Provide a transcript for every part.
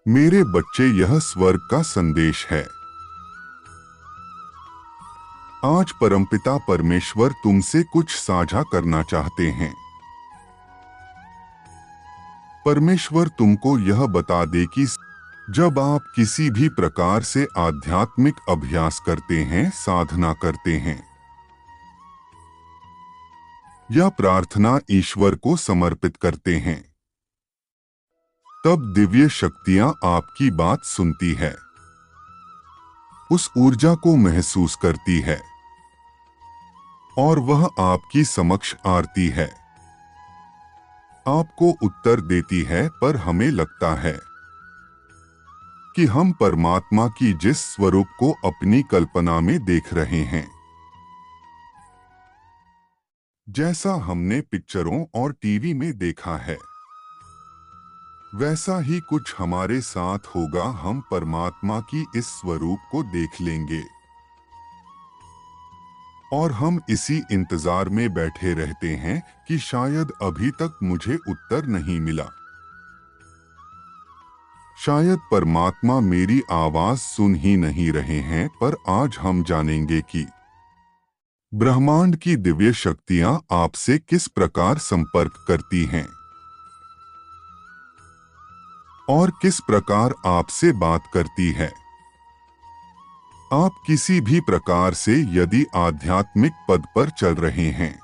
मेरे बच्चे, यह स्वर्ग का संदेश है। आज परमपिता परमेश्वर तुमसे कुछ साझा करना चाहते हैं। परमेश्वर तुमको यह बता दे कि जब आप किसी भी प्रकार से आध्यात्मिक अभ्यास करते हैं, साधना करते हैं या प्रार्थना ईश्वर को समर्पित करते हैं, तब दिव्य शक्तियां आपकी बात सुनती है, उस ऊर्जा को महसूस करती है और वह आपकी समक्ष आती है, आपको उत्तर देती है। पर हमें लगता है कि हम परमात्मा की जिस स्वरूप को अपनी कल्पना में देख रहे हैं, जैसा हमने पिक्चरों और टीवी में देखा है, वैसा ही कुछ हमारे साथ होगा। हम परमात्मा की इस स्वरूप को देख लेंगे और हम इसी इंतजार में बैठे रहते हैं कि शायद अभी तक मुझे उत्तर नहीं मिला, शायद परमात्मा मेरी आवाज सुन ही नहीं रहे हैं। पर आज हम जानेंगे कि ब्रह्मांड की दिव्य शक्तियां आपसे किस प्रकार संपर्क करती हैं और किस प्रकार आपसे बात करती है। आप किसी भी प्रकार से यदि आध्यात्मिक पद पर चल रहे हैं,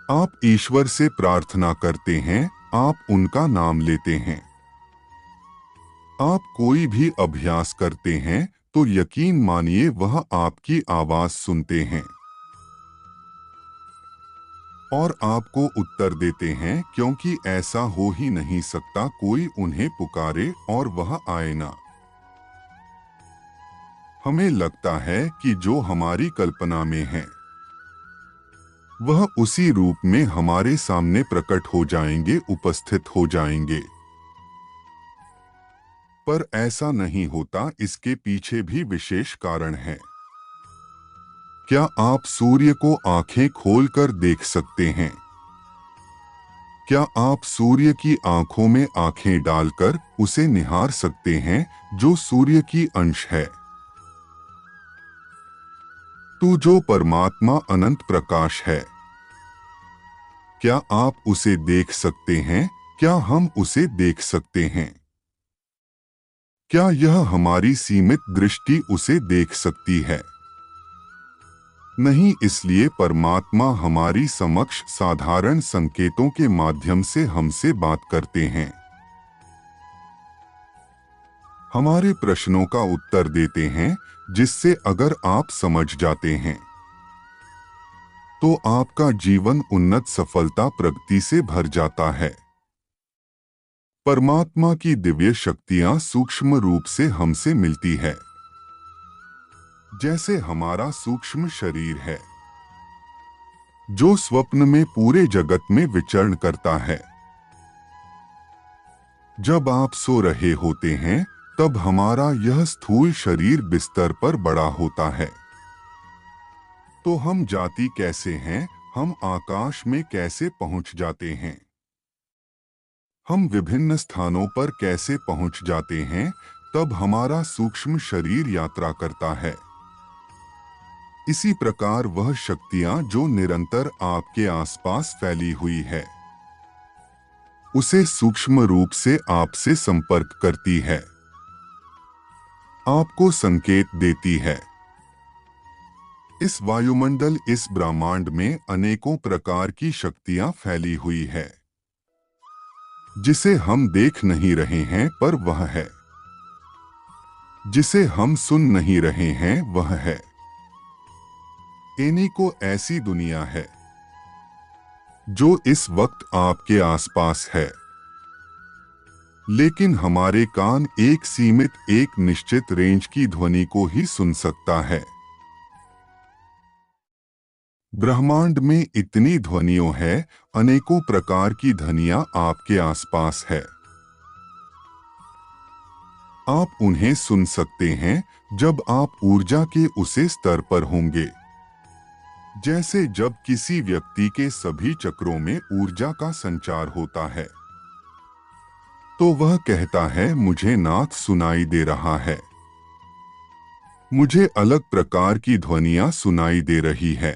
आप ईश्वर से प्रार्थना करते हैं, आप उनका नाम लेते हैं, आप कोई भी अभ्यास करते हैं, तो यकीन मानिए वह आपकी आवाज सुनते हैं और आपको उत्तर देते हैं, क्योंकि ऐसा हो ही नहीं सकता कोई उन्हें पुकारे और वह आए ना। हमें लगता है कि जो हमारी कल्पना में है वह उसी रूप में हमारे सामने प्रकट हो जाएंगे, उपस्थित हो जाएंगे, पर ऐसा नहीं होता। इसके पीछे भी विशेष कारण है। क्या आप सूर्य को आंखें खोलकर देख सकते हैं? क्या आप सूर्य की आंखों में आंखें डालकर उसे निहार सकते हैं, जो सूर्य की अंश है? तो जो परमात्मा अनंत प्रकाश है, क्या आप उसे देख सकते हैं? क्या हम उसे देख सकते हैं? क्या यह हमारी सीमित दृष्टि उसे देख सकती है? नहीं। इसलिए परमात्मा हमारी समक्ष साधारण संकेतों के माध्यम से हमसे बात करते हैं, हमारे प्रश्नों का उत्तर देते हैं, जिससे अगर आप समझ जाते हैं तो आपका जीवन उन्नत सफलता प्रगति से भर जाता है। परमात्मा की दिव्य शक्तियां सूक्ष्म रूप से हमसे मिलती है, जैसे हमारा सूक्ष्म शरीर है जो स्वप्न में पूरे जगत में विचरण करता है। जब आप सो रहे होते हैं, तब हमारा यह स्थूल शरीर बिस्तर पर बड़ा होता है। तो हम जाती कैसे हैं? हम आकाश में कैसे पहुंच जाते हैं? हम विभिन्न स्थानों पर कैसे पहुंच जाते हैं? तब हमारा सूक्ष्म शरीर यात्रा करता है। इसी प्रकार वह शक्तियां जो निरंतर आपके आसपास फैली हुई है, उसे सूक्ष्म रूप से आपसे संपर्क करती है, आपको संकेत देती है। इस वायुमंडल, इस ब्रह्मांड में अनेकों प्रकार की शक्तियां फैली हुई है, जिसे हम देख नहीं रहे हैं, पर वह है। जिसे हम सुन नहीं रहे हैं, वह है। को ऐसी दुनिया है जो इस वक्त आपके आसपास है, लेकिन हमारे कान एक सीमित, एक निश्चित रेंज की ध्वनि को ही सुन सकता है। ब्रह्मांड में इतनी ध्वनियों है, अनेकों प्रकार की ध्वनियां आपके आसपास है। आप उन्हें सुन सकते हैं जब आप ऊर्जा के उसे स्तर पर होंगे, जैसे जब किसी व्यक्ति के सभी चक्रों में ऊर्जा का संचार होता है। तो वह कहता है, मुझे नाद सुनाई दे रहा है, मुझे अलग प्रकार की ध्वनियां सुनाई दे रही है।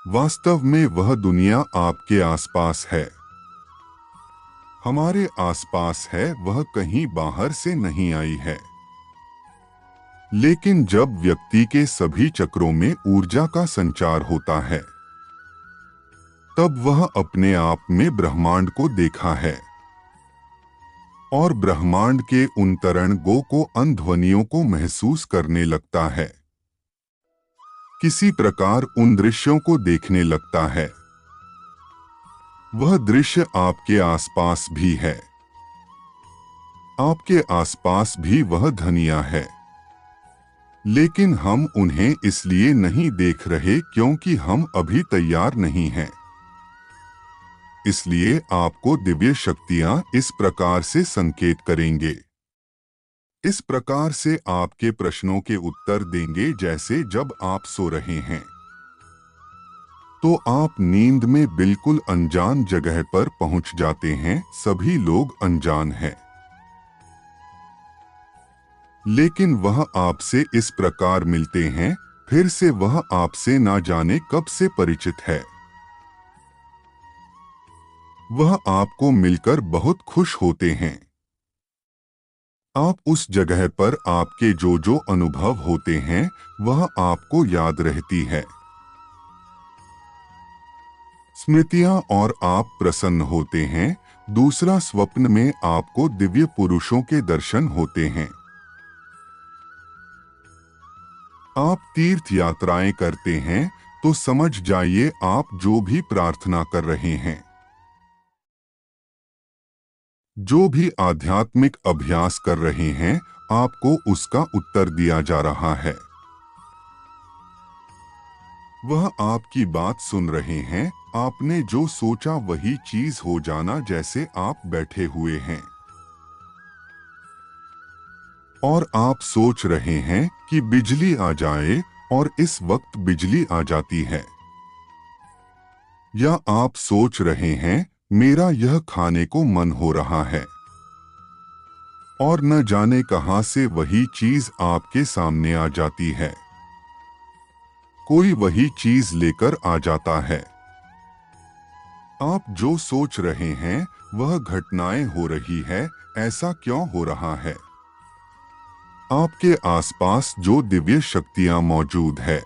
वास्तव में वह दुनिया आपके आसपास है, हमारे आसपास है, वह कहीं बाहर से नहीं आई है। लेकिन जब व्यक्ति के सभी चक्रों में ऊर्जा का संचार होता है, तब वह अपने आप में ब्रह्मांड को देखा है और ब्रह्मांड के उन तरंगों को, अन ध्वनियों को महसूस करने लगता है। किसी प्रकार उन दृश्यों को देखने लगता है। वह दृश्य आपके आसपास भी है, आपके आसपास भी वह ध्वनियां है, लेकिन हम उन्हें इसलिए नहीं देख रहे क्योंकि हम अभी तैयार नहीं हैं। इसलिए आपको दिव्य शक्तियां इस प्रकार से संकेत करेंगे, इस प्रकार से आपके प्रश्नों के उत्तर देंगे, जैसे जब आप सो रहे हैं तो आप नींद में बिल्कुल अनजान जगह पर पहुंच जाते हैं। सभी लोग अनजान हैं, लेकिन वह आपसे इस प्रकार मिलते हैं, फिर से वह आपसे ना जाने कब से परिचित है। वह आपको मिलकर बहुत खुश होते हैं। आप उस जगह पर आपके जो जो अनुभव होते हैं, वह आपको याद रहती है, स्मृतियां, और आप प्रसन्न होते हैं। दूसरा, स्वप्न में आपको दिव्य पुरुषों के दर्शन होते हैं। आप तीर्थ यात्राएं करते हैं तो समझ जाइए आप जो भी प्रार्थना कर रहे हैं, जो भी आध्यात्मिक अभ्यास कर रहे हैं, आपको उसका उत्तर दिया जा रहा है। वह आपकी बात सुन रहे हैं। आपने जो सोचा वही चीज हो जाना, जैसे आप बैठे हुए हैं और आप सोच रहे हैं कि बिजली आ जाए, और इस वक्त बिजली आ जाती है। या आप सोच रहे हैं, मेरा यह खाने को मन हो रहा है, और न जाने कहां से वही चीज आपके सामने आ जाती है। कोई वही चीज लेकर आ जाता है। आप जो सोच रहे हैं वह घटनाएं हो रही है। ऐसा क्यों हो रहा है? आपके आसपास जो दिव्य शक्तियां मौजूद है,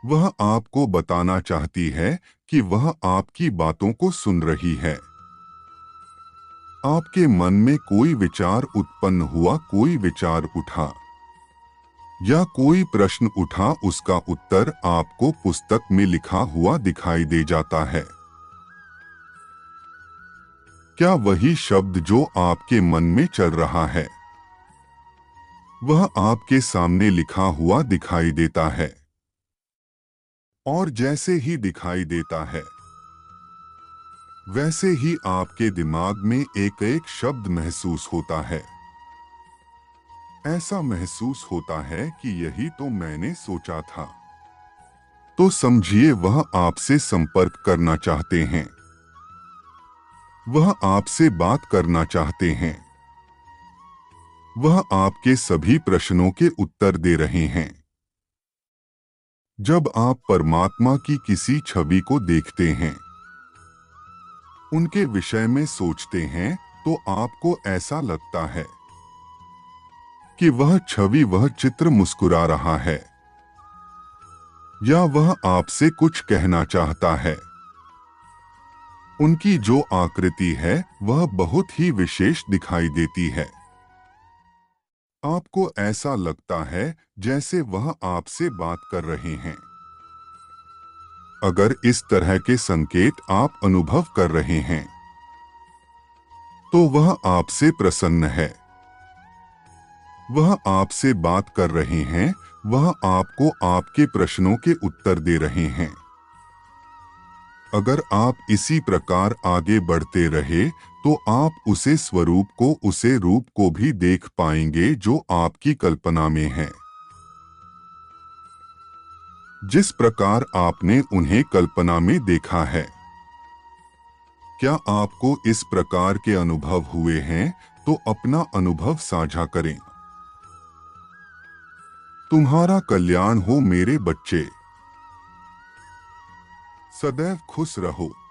वह आपको बताना चाहती है कि वह आपकी बातों को सुन रही है। आपके मन में कोई विचार उत्पन्न हुआ, कोई विचार उठा या कोई प्रश्न उठा, उसका उत्तर आपको पुस्तक में लिखा हुआ दिखाई दे जाता है। क्या वही शब्द जो आपके मन में चल रहा है, वह आपके सामने लिखा हुआ दिखाई देता है? और जैसे ही दिखाई देता है, वैसे ही आपके दिमाग में एक एक शब्द महसूस होता है। ऐसा महसूस होता है कि यही तो मैंने सोचा था। तो समझिए वह आपसे संपर्क करना चाहते हैं, वह आपसे बात करना चाहते हैं, वह आपके सभी प्रश्नों के उत्तर दे रहे हैं। जब आप परमात्मा की किसी छवि को देखते हैं, उनके विषय में सोचते हैं, तो आपको ऐसा लगता है कि वह छवि, वह चित्र मुस्कुरा रहा है, या वह आपसे कुछ कहना चाहता है। उनकी जो आकृति है वह बहुत ही विशेष दिखाई देती है। आपको ऐसा लगता है जैसे वह आपसे बात कर रहे हैं। अगर इस तरह के संकेत आप अनुभव कर रहे हैं, तो वह आपसे प्रसन्न है, वह आपसे बात कर रहे हैं, वह आपको आपके प्रश्नों के उत्तर दे रहे हैं। अगर आप इसी प्रकार आगे बढ़ते रहे, तो आप उसे स्वरूप को, उसे रूप को भी देख पाएंगे जो आपकी कल्पना में है, जिस प्रकार आपने उन्हें कल्पना में देखा है। क्या आपको इस प्रकार के अनुभव हुए हैं तो अपना अनुभव साझा करें। तुम्हारा कल्याण हो मेरे बच्चे। सदैव खुश रहो।